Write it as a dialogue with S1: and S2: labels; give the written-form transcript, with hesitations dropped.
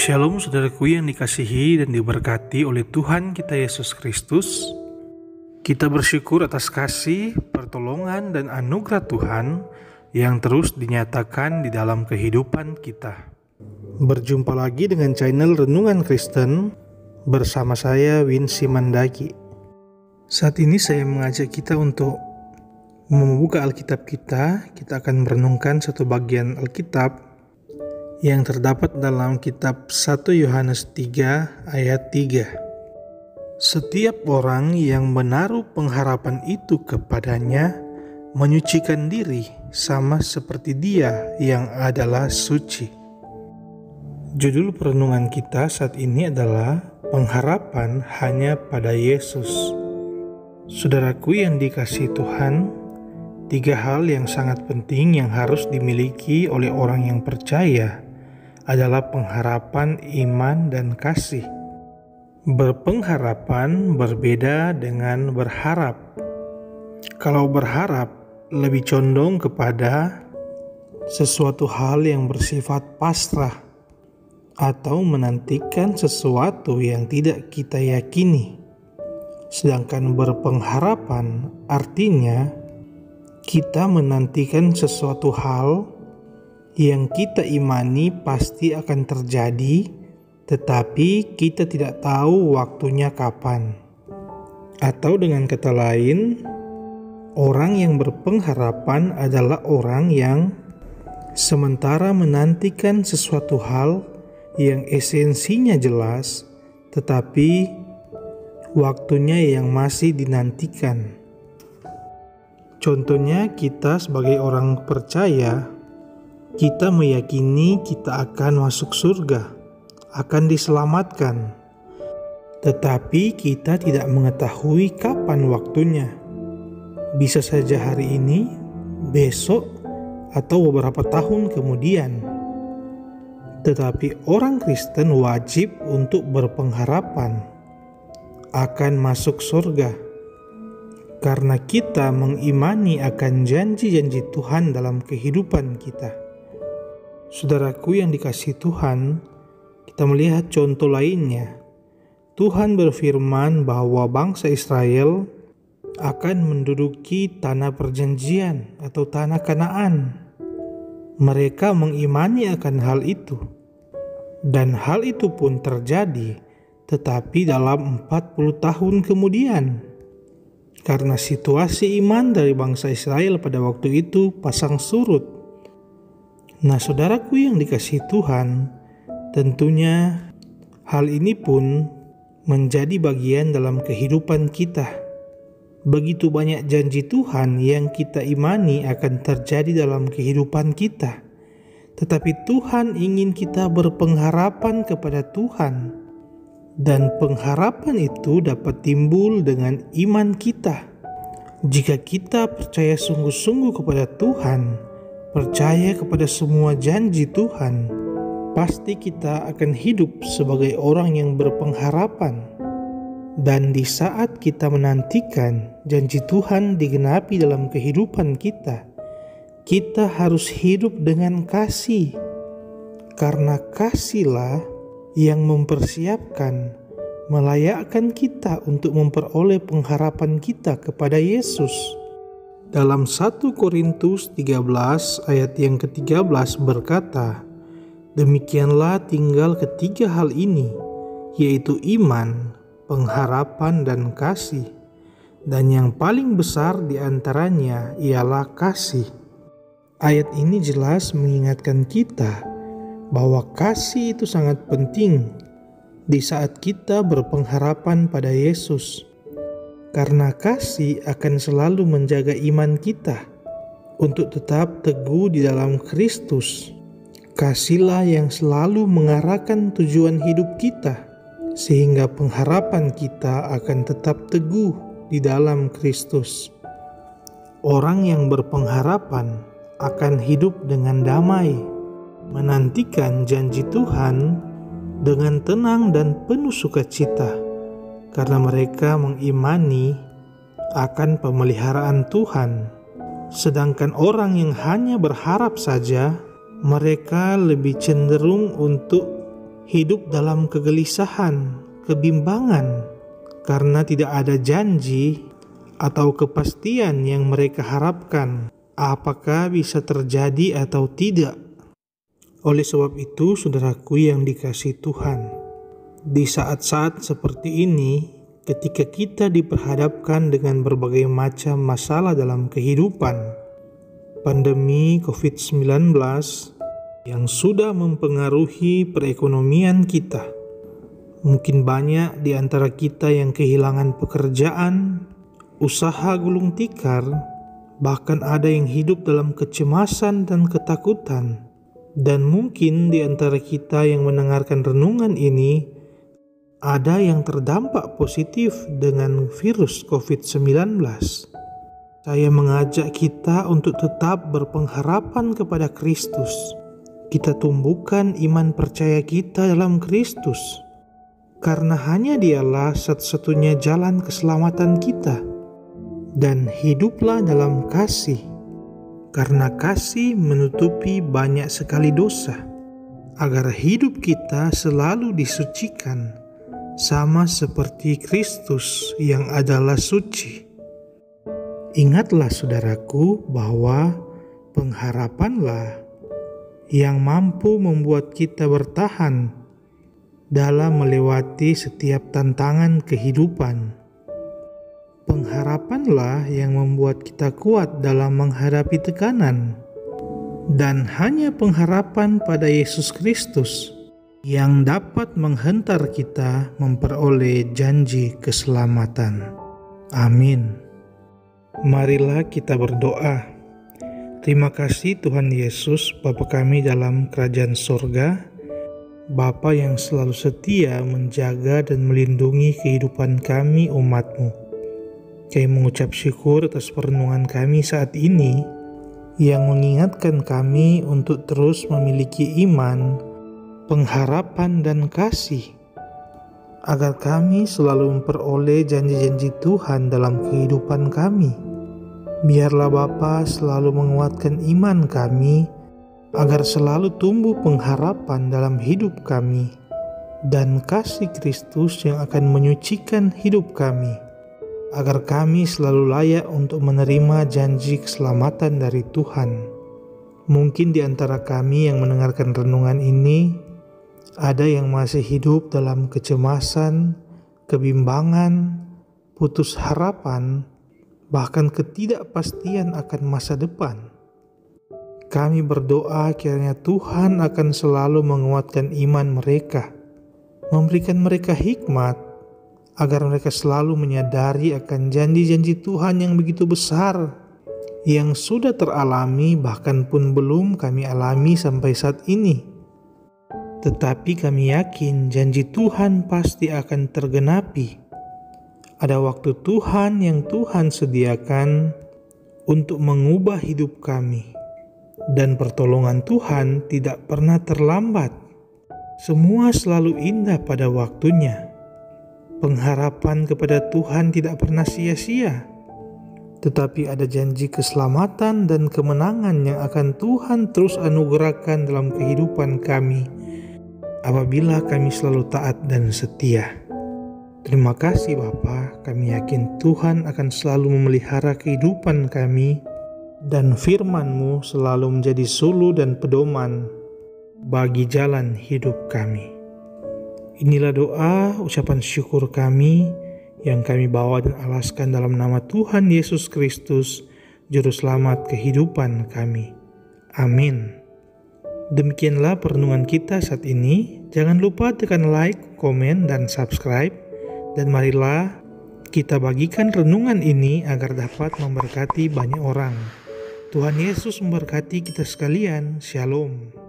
S1: Shalom saudaraku yang dikasihi dan diberkati oleh Tuhan kita Yesus Kristus. Kita bersyukur atas kasih, pertolongan, dan anugerah Tuhan yang terus dinyatakan di dalam kehidupan kita. Berjumpa lagi dengan channel Renungan Kristen bersama saya Winsi Mandagi. Saat ini saya mengajak kita untuk membuka Alkitab kita. Kita akan merenungkan satu bagian Alkitab yang terdapat dalam kitab 1 Yohanes 3 ayat 3. Setiap orang yang menaruh pengharapan itu kepadanya menyucikan diri sama seperti Dia yang adalah suci. Judul perenungan kita saat ini adalah pengharapan hanya pada Yesus. Saudaraku yang dikasihi Tuhan, 3 hal yang sangat penting yang harus dimiliki oleh orang yang percaya adalah pengharapan, iman, dan kasih. Berpengharapan berbeda dengan berharap. Kalau berharap lebih condong kepada sesuatu hal yang bersifat pasrah atau menantikan sesuatu yang tidak kita yakini. Sedangkan berpengharapan artinya kita menantikan sesuatu hal yang kita imani pasti akan terjadi, tetapi kita tidak tahu waktunya kapan. Atau dengan kata lain, orang yang berpengharapan adalah orang yang sementara menantikan sesuatu hal yang esensinya jelas, tetapi waktunya yang masih dinantikan. Contohnya, kita sebagai orang percaya, kita meyakini kita akan masuk surga, akan diselamatkan. Tetapi kita tidak mengetahui kapan waktunya. Bisa saja hari ini, besok, atau beberapa tahun kemudian. Tetapi orang Kristen wajib untuk berpengharapan akan masuk surga, karena kita mengimani akan janji-janji Tuhan dalam kehidupan kita. Saudaraku yang dikasihi Tuhan, kita melihat contoh lainnya. Tuhan berfirman bahwa bangsa Israel akan menduduki tanah perjanjian atau tanah Kanaan. Mereka mengimani akan hal itu. Dan hal itu pun terjadi, tetapi dalam 40 tahun kemudian. Karena situasi iman dari bangsa Israel pada waktu itu pasang surut. Nah, saudaraku yang dikasihi Tuhan, tentunya hal ini pun menjadi bagian dalam kehidupan kita. Begitu banyak janji Tuhan yang kita imani akan terjadi dalam kehidupan kita. Tetapi Tuhan ingin kita berpengharapan kepada Tuhan. Dan pengharapan itu dapat timbul dengan iman kita. Jika kita percaya sungguh-sungguh kepada Tuhan, percaya kepada semua janji Tuhan, pasti kita akan hidup sebagai orang yang berpengharapan. Dan di saat kita menantikan janji Tuhan digenapi dalam kehidupan kita, kita harus hidup dengan kasih. Karena kasihlah yang mempersiapkan, melayakkan kita untuk memperoleh pengharapan kita kepada Yesus. Dalam 1 Korintus 13 ayat yang ke-13 berkata, demikianlah tinggal ketiga hal ini, yaitu iman, pengharapan, dan kasih. Dan yang paling besar di antaranya ialah kasih. Ayat ini jelas mengingatkan kita bahwa kasih itu sangat penting di saat kita berpengharapan pada Yesus. Karena kasih akan selalu menjaga iman kita untuk tetap teguh di dalam Kristus. Kasihlah yang selalu mengarahkan tujuan hidup kita, sehingga pengharapan kita akan tetap teguh di dalam Kristus. Orang yang berpengharapan akan hidup dengan damai, menantikan janji Tuhan dengan tenang dan penuh sukacita. Karena mereka mengimani akan pemeliharaan Tuhan. Sedangkan orang yang hanya berharap saja, mereka lebih cenderung untuk hidup dalam kegelisahan, kebimbangan, karena tidak ada janji atau kepastian yang mereka harapkan, apakah bisa terjadi atau tidak. Oleh sebab itu, saudaraku yang dikasihi Tuhan, di saat-saat seperti ini, ketika kita diperhadapkan dengan berbagai macam masalah dalam kehidupan, pandemi COVID-19 yang sudah mempengaruhi perekonomian kita, mungkin banyak di antara kita yang kehilangan pekerjaan, usaha gulung tikar, bahkan ada yang hidup dalam kecemasan dan ketakutan. Dan mungkin di antara kita yang mendengarkan renungan ini, ada yang terdampak positif dengan virus COVID-19. Saya mengajak kita untuk tetap berpengharapan kepada Kristus. Kita tumbuhkan iman percaya kita dalam Kristus, karena hanya Dialah satu-satunya jalan keselamatan kita. Dan hiduplah dalam kasih, karena kasih menutupi banyak sekali dosa, agar hidup kita selalu disucikan, sama seperti Kristus yang adalah suci. Ingatlah saudaraku bahwa pengharapanlah yang mampu membuat kita bertahan dalam melewati setiap tantangan kehidupan. Pengharapanlah yang membuat kita kuat dalam menghadapi tekanan. Dan hanya pengharapan pada Yesus Kristus yang dapat menghentar kita memperoleh janji keselamatan. Amin. Marilah kita berdoa. Terima kasih Tuhan Yesus, Bapa kami dalam kerajaan sorga, Bapa yang selalu setia menjaga dan melindungi kehidupan kami umat-Mu. Kami mengucap syukur atas perenungan kami saat ini yang mengingatkan kami untuk terus memiliki iman, pengharapan dan kasih, agar kami selalu memperoleh janji-janji Tuhan dalam kehidupan kami. Biarlah Bapa selalu menguatkan iman kami, agar selalu tumbuh pengharapan dalam hidup kami, dan kasih Kristus yang akan menyucikan hidup kami, agar kami selalu layak untuk menerima janji keselamatan dari Tuhan. Mungkin di antara kami yang mendengarkan renungan ini, ada yang masih hidup dalam kecemasan, kebimbangan, putus harapan, bahkan ketidakpastian akan masa depan. Kami berdoa kiranya Tuhan akan selalu menguatkan iman mereka, memberikan mereka hikmat, agar mereka selalu menyadari akan janji-janji Tuhan yang begitu besar, yang sudah teralami bahkan pun belum kami alami sampai saat ini. Tetapi kami yakin janji Tuhan pasti akan tergenapi. Ada waktu Tuhan yang Tuhan sediakan untuk mengubah hidup kami, dan pertolongan Tuhan tidak pernah terlambat. Semua selalu indah pada waktunya. Pengharapan kepada Tuhan tidak pernah sia-sia, tetapi ada janji keselamatan dan kemenangan yang akan Tuhan terus anugerahkan dalam kehidupan kami apabila kami selalu taat dan setia. Terima kasih Bapa, kami yakin Tuhan akan selalu memelihara kehidupan kami, dan firman-Mu selalu menjadi sulu dan pedoman bagi jalan hidup kami. Inilah doa, ucapan syukur kami yang kami bawa dan alaskan dalam nama Tuhan Yesus Kristus, Juru Selamat kehidupan kami. Amin. Demikianlah perenungan kita saat ini. Jangan lupa tekan like, komen, dan subscribe. Dan marilah kita bagikan renungan ini agar dapat memberkati banyak orang. Tuhan Yesus memberkati kita sekalian. Shalom.